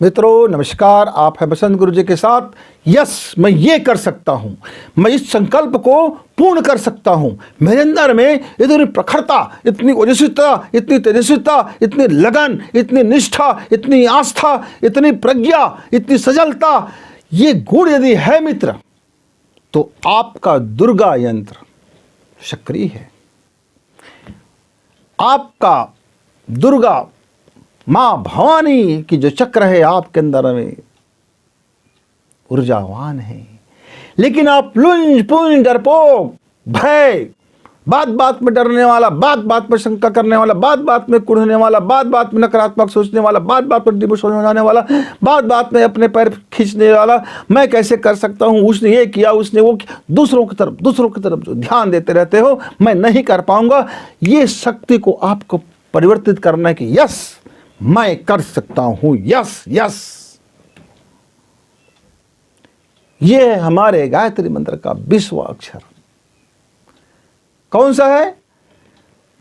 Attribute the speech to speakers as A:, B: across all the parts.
A: मित्रों नमस्कार, आप है बसंत गुरु जी के साथ। यस, मैं ये कर सकता हूँ, मैं इस संकल्प को पूर्ण कर सकता हूँ। मेरे अंदर में इतनी प्रखरता, इतनी ओजस्विता, इतनी तेजस्विता, इतनी लगन, इतनी निष्ठा, इतनी आस्था, इतनी प्रज्ञा, इतनी सजलता, ये गुण यदि है मित्र, तो आपका दुर्गा यंत्र सक्रिय है। आपका दुर्गा मां भवानी की जो चक्र है आपके अंदर में ऊर्जावान है। लेकिन आप लुंज पुंज डरपोक भय, बात बात में डरने वाला, बात बात में शंका करने वाला, बात बात में कुढ़ने वाला, बात बात में नकारात्मक सोचने वाला, बात बात में डिमोशन हो जाने वाला, बात बात में अपने पैर खींचने वाला, मैं कैसे कर सकता हूं, उसने ये किया, उसने वो किया, दूसरों की तरफ जो ध्यान देते रहते हो, मैं नहीं कर पाऊंगा, ये शक्ति को आपको परिवर्तित करना कि यस मैं कर सकता हूं। यस यस, ये है हमारे गायत्री मंत्र का 20वां अक्षर। कौन सा है?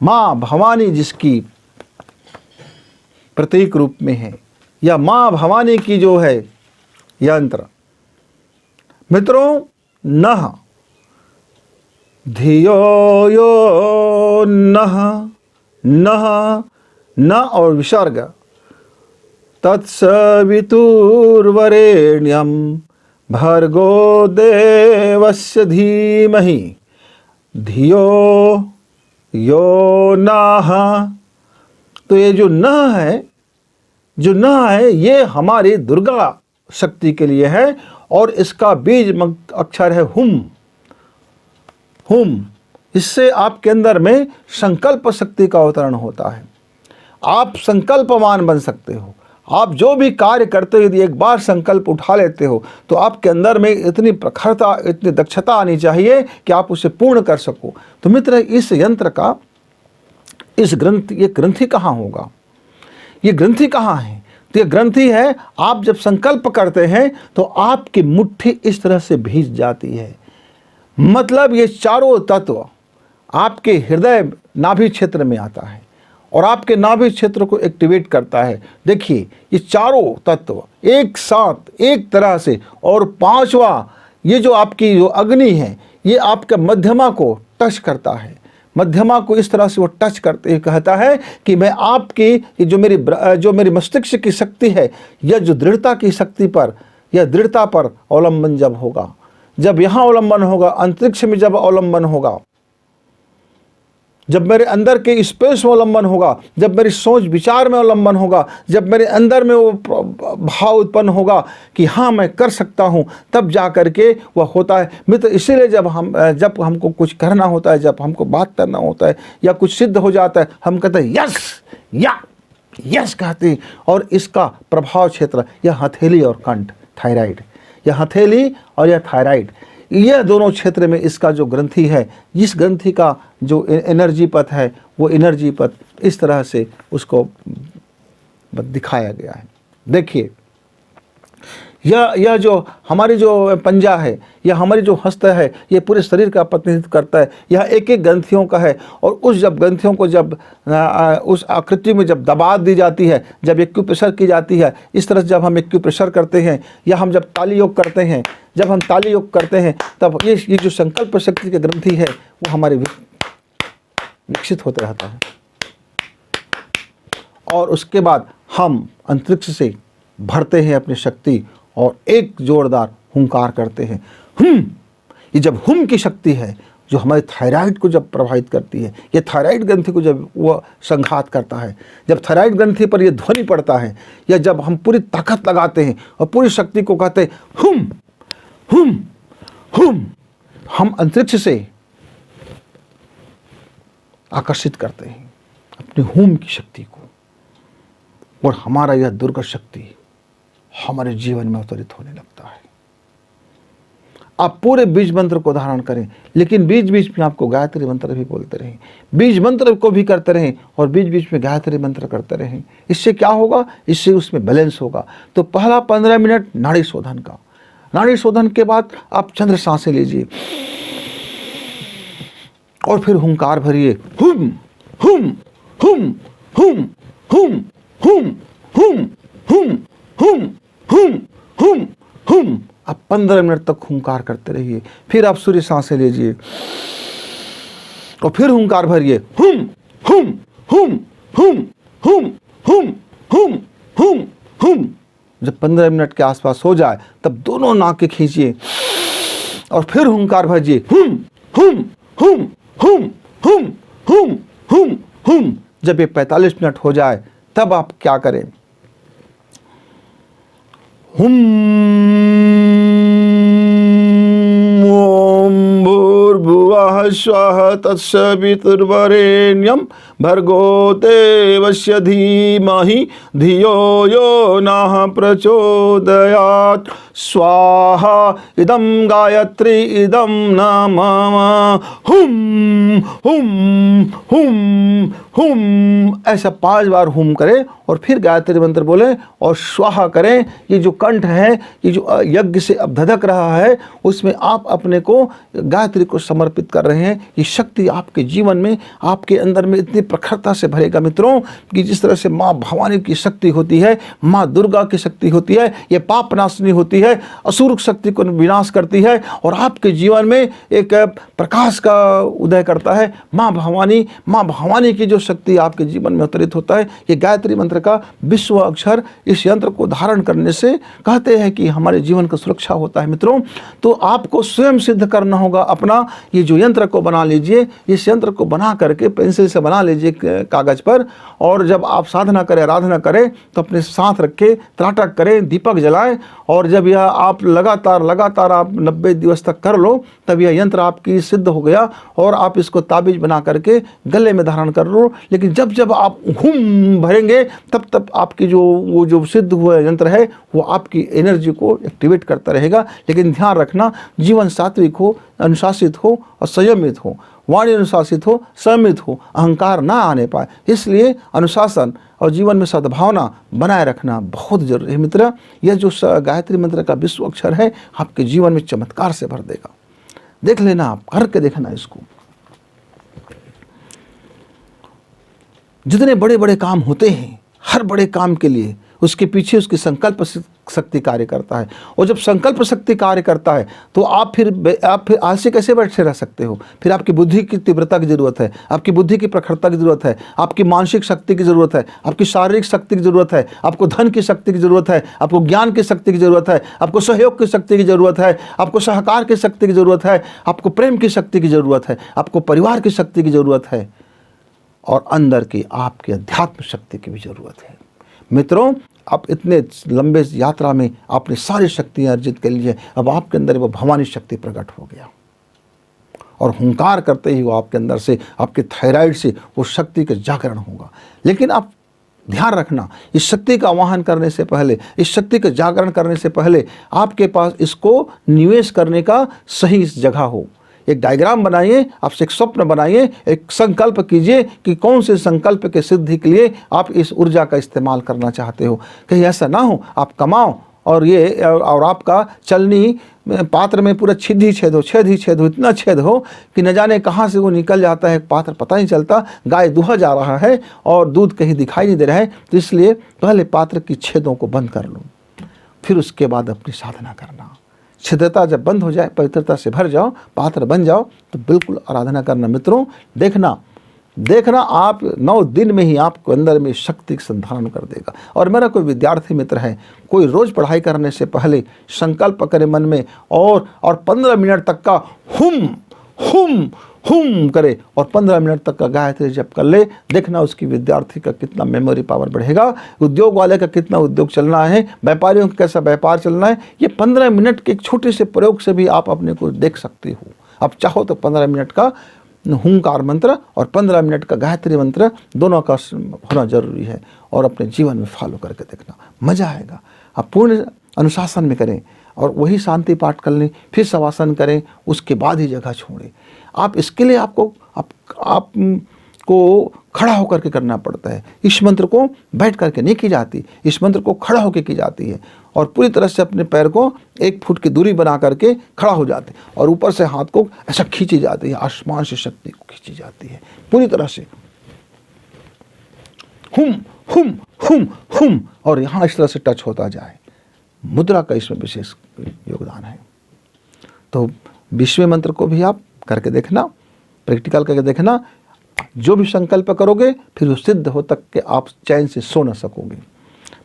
A: मां भवानी जिसकी प्रतीक रूप में है, या मां भवानी की जो है यंत्र। मित्रों, नः धियो यो नः, नः न और विसर्ग, तत्सवितुर्वरेण्यं भर्गो देवस्य धीमहि धियो यो नः। तो ये जो न है, ये हमारी दुर्गा शक्ति के लिए है, और इसका बीज अक्षर है हुम। हुम, इससे आपके अंदर में संकल्प शक्ति का अवतरण होता है। आप संकल्पवान बन सकते हो। आप जो भी कार्य करते हो, यदि एक बार संकल्प उठा लेते हो, तो आपके अंदर में इतनी प्रखरता, इतनी दक्षता आनी चाहिए कि आप उसे पूर्ण कर सको। तो मित्र, इस यंत्र का ये ग्रंथि कहाँ होगा? ये ग्रंथि कहाँ है? तो ये ग्रंथि है, आप जब संकल्प करते हैं तो आपकी मुट्ठी इस तरह से भीज जाती है। मतलब ये चारों तत्व आपके हृदय नाभि क्षेत्र में आता है और आपके नाभि क्षेत्र को एक्टिवेट करता है। देखिए, ये चारों तत्व एक साथ एक तरह से, और पांचवा ये जो आपकी जो अग्नि है, ये आपके मध्यमा को टच करता है। मध्यमा को इस तरह से वो टच करते कहता है कि मैं आपकी जो मेरी मस्तिष्क की शक्ति है, यह जो दृढ़ता की शक्ति पर, यह दृढ़ता पर अवलंबन जब होगा, जब यहाँ अवलंबन होगा, अंतरिक्ष में जब अवलंबन होगा, जब मेरे अंदर के स्पेस में अवलंबन होगा, जब मेरी सोच विचार में अवलंबन होगा, जब मेरे अंदर में वो भाव उत्पन्न होगा कि हाँ मैं कर सकता हूँ, तब जा कर के वह होता है। मित्र, इसीलिए जब हमको कुछ करना होता है, जब हमको बात करना होता है या कुछ सिद्ध हो जाता है, हम कहते हैं यस, या यस कहते हैं। और इसका प्रभाव क्षेत्र यह हथेली और कंठ, थायराइड, यह हथेली और यह थायराइड, यह दोनों क्षेत्र में इसका जो ग्रंथि है, इस ग्रंथि का जो एनर्जी पथ है, वो एनर्जी पथ इस तरह से उसको दिखाया गया है। देखिए, यह जो हमारी जो पंजा है, यह हमारी जो हस्त है, ये पूरे शरीर का प्रतिनिधित्व करता है। यह एक एक ग्रंथियों का है, और उस जब ग्रंथियों को जब उस आकृति में जब दबा दी जाती है, जब एक्यूप्रेशर की जाती है, इस तरह से जब हम एक्यूप्रेशर करते हैं, या हम जब ताली योग करते हैं, जब हम ताली योग करते हैं, तब ये जो संकल्प शक्ति की ग्रंथि है, वो हमारी विकसित होते रहता है। और उसके बाद हम अंतरिक्ष से भरते हैं अपनी शक्ति, और एक जोरदार हुंकार करते हैं, हुम। ये जब हुम की शक्ति है, जो हमारे थायराइड को जब प्रभावित करती है, ये थायराइड ग्रंथि को जब वह संघात करता है, जब थायराइड ग्रंथि पर यह ध्वनि पड़ता है, या जब हम पूरी ताकत लगाते हैं और पूरी शक्ति को कहते हैं हुम हुम हुम, हम अंतरिक्ष से आकर्षित करते हैं अपनी हुम की शक्ति को, और हमारा यह दुर्गा शक्ति हमारे जीवन में अवतरित होने लगता है। आप पूरे बीज मंत्र को धारण करें, लेकिन बीच बीच में आपको गायत्री मंत्र भी बोलते रहें, बीज मंत्र को भी करते रहें, और बीच बीच में गायत्री मंत्र करते रहें। इससे क्या होगा? इससे उसमें बैलेंस होगा। तो पहला 15 मिनट नाड़ी शोधन का, नाड़ी शोधन के बाद आप चंद्र सांसें लीजिए, और फिर हुंकार भरिए, हुम हुम हुम हुम हुम हुम हुम हुम हुम हुम हुम हुम। आप 15 मिनट तक हुंकार करते रहिए। फिर आप सूर्य सांसें लीजिए और फिर हुंकार भरिए, हुम हुम हुम हुम हुम हुम हुम हुम हुम। जब 15 मिनट के आसपास हो जाए तब दोनों नाकें खींचिए और फिर हुंकार भरिए, हुम हुम हुम हुम हुम हुम हुम हुम। जब ये 45 मिनट हो जाए तब आप क्या करें, हुम ओम भूर्भुवः स्वः तत्सवितुर्वरेण्यं भर्गो देवस्य धीमहि धियो यो नः प्रचोदयात्। स्वाहा इदं गायत्री इदं न मम। हुम हुम हुम हुम। ऐसा 5 बार हुम करें और फिर गायत्री मंत्र बोलें और स्वाहा करें। ये जो कंठ है, ये जो यज्ञ से अब धधक रहा है, उसमें आप अपने को गायत्री को समर्पित कर रहे हैं। ये शक्ति आपके जीवन में, आपके अंदर में इतनी प्रखरता से भरेगा मित्रों कि जिस तरह से माँ भवानी की शक्ति होती है, माँ दुर्गा की शक्ति होती है, ये पाप नाशनी होती है, असुर शक्ति को विनाश करती है और आपके जीवन में एक प्रकाश का उदय करता है। माँ भवानी की जो शक्ति आपके जीवन में अवतरित होता है, ये गायत्री मंत्र का विश्व अक्षर इस यंत्र को धारण करने से कहते हैं कि हमारे जीवन का सुरक्षा होता है। मित्रों, तो आपको स्वयं सिद्ध करना होगा अपना। ये जो यंत्र को बना लीजिए, इस यंत्र को बना करके पेंसिल से बना लीजिए कागज पर, और जब आप साधना करें, आराधना करें तो अपने साथ रखें, त्राटक करें, दीपक जलाएं, और जब यह आप लगातार आप 90 दिवस तक कर लो, तब यह यंत्र आपकी सिद्ध हो गया और आप इसको ताबीज बना करके गले में धारण कर लो। लेकिन जब जब आप हुम भरेंगे तब तब आपकी वो जो सिद्ध हुआ यंत्र है वो आपकी एनर्जी को एक्टिवेट करता रहेगा। लेकिन ध्यान रखना, जीवन सात्विक हो, अनुशासित हो और संयमित हो, वाणी अनुशासित हो, संयमित हो, अहंकार ना आने पाए। इसलिए अनुशासन और जीवन में सद्भावना बनाए रखना बहुत जरूरी है मित्र। यह जो गायत्री मंत्र का विश्व अक्षर है आपके जीवन में चमत्कार से भर देगा। देख लेना, आप करके देखना इसको। जितने बड़े बड़े काम होते हैं, हर बड़े काम के लिए उसके पीछे उसकी संकल्प शक्ति कार्य करता है। और जब संकल्प शक्ति कार्य करता है तो आप फिर आलसी कैसे बैठे रह सकते हो। फिर आपकी बुद्धि की तीव्रता की जरूरत है, आपकी बुद्धि की प्रखरता की जरूरत है, आपकी मानसिक शक्ति की जरूरत है, आपकी शारीरिक शक्ति की जरूरत है, आपको धन की शक्ति की जरूरत है, आपको ज्ञान की शक्ति की जरूरत है, आपको सहयोग की शक्ति की जरूरत है, आपको सहकार की शक्ति की जरूरत है, आपको प्रेम की शक्ति की जरूरत है, आपको परिवार की शक्ति की जरूरत है, और अंदर की आपकी अध्यात्म शक्ति की भी जरूरत है। मित्रों, आप इतने लंबे यात्रा में आपने सारी शक्तियाँ अर्जित कर ली है। अब आपके अंदर वो भवानी शक्ति प्रकट हो गया और हुंकार करते ही वो आपके अंदर से, आपके थायराइड से वो शक्ति का जागरण होगा। लेकिन आप ध्यान रखना, इस शक्ति का आवाहन करने से पहले, इस शक्ति का जागरण करने से पहले आपके पास इसको निवेश करने का सही जगह हो। एक डायग्राम बनाइए, आपसे एक स्वप्न बनाइए, एक संकल्प कीजिए कि कौन से संकल्प के सिद्धि के लिए आप इस ऊर्जा का इस्तेमाल करना चाहते हो। कहीं ऐसा ना हो आप कमाओ और आपका चलनी पात्र में पूरा छेद ही छेद हो, इतना छेद हो कि न जाने कहाँ से वो निकल जाता है पात्र, पता नहीं चलता। गाय दुहा जा रहा है और दूध कहीं दिखाई नहीं दे रहा है। तो इसलिए पहले पात्र की छेदों को बंद कर लो, फिर उसके बाद अपनी साधना करना। छिद्रता जब बंद हो जाए, पवित्रता से भर जाओ, पात्र बन जाओ, तो बिल्कुल आराधना करना। मित्रों, देखना आप 9 दिन में ही आपको अंदर में शक्ति संधारण कर देगा। और मेरा कोई विद्यार्थी मित्र है, कोई रोज़ पढ़ाई करने से पहले संकल्प करे मन में और 15 मिनट तक का हुम करे और 15 मिनट तक का गायत्री जप कर ले। देखना उसकी विद्यार्थी का कितना मेमोरी पावर बढ़ेगा, उद्योग वाले का कितना उद्योग चलना है, व्यापारियों का कैसा व्यापार चलना है। ये 15 मिनट के एक छोटे से प्रयोग से भी आप अपने को देख सकते हो। आप चाहो तो 15 मिनट का हुंकार मंत्र और 15 मिनट का गायत्री मंत्र दोनों का होना जरूरी है, और अपने जीवन में फॉलो करके देखना, मज़ा आएगा। आप पूर्ण अनुशासन में करें और वही शांति पाठ कर लें, फिर शवासन करें, उसके बाद ही जगह छोड़ें। आप इसके लिए आपको खड़ा होकर के करना पड़ता है। इस मंत्र को बैठ करके नहीं की जाती, इस मंत्र को खड़ा होकर की जाती है, और पूरी तरह से अपने पैर को 1 फुट की दूरी बना करके खड़ा हो जाते हैं और ऊपर से हाथ को ऐसा खींची जाती है, आसमान से शक्ति को खींची जाती है पूरी तरह से। हुम हुम हुम हुम, और यहाँ इस तरह से टच होता जाए। मुद्रा का इसमें विशेष योगदान है। तो 20वें मंत्र को भी आप करके देखना, प्रैक्टिकल करके देखना। जो भी संकल्प करोगे फिर वो सिद्ध हो तक के आप चैन से सो न सकोगे।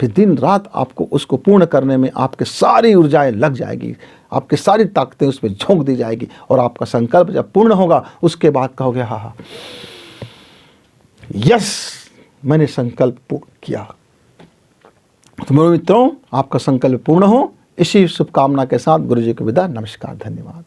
A: फिर दिन रात आपको उसको पूर्ण करने में आपके सारी ऊर्जाएं लग जाएगी, आपकी सारी ताकतें उसमें झोंक दी जाएगी, और आपका संकल्प जब पूर्ण होगा उसके बाद कहोगे हाँ हाँ यस, मैंने संकल्प पूर्ण किया। तो मेरे मित्रों, आपका संकल्प पूर्ण हो, इसी शुभकामना के साथ गुरु जी को विदा। नमस्कार, धन्यवाद।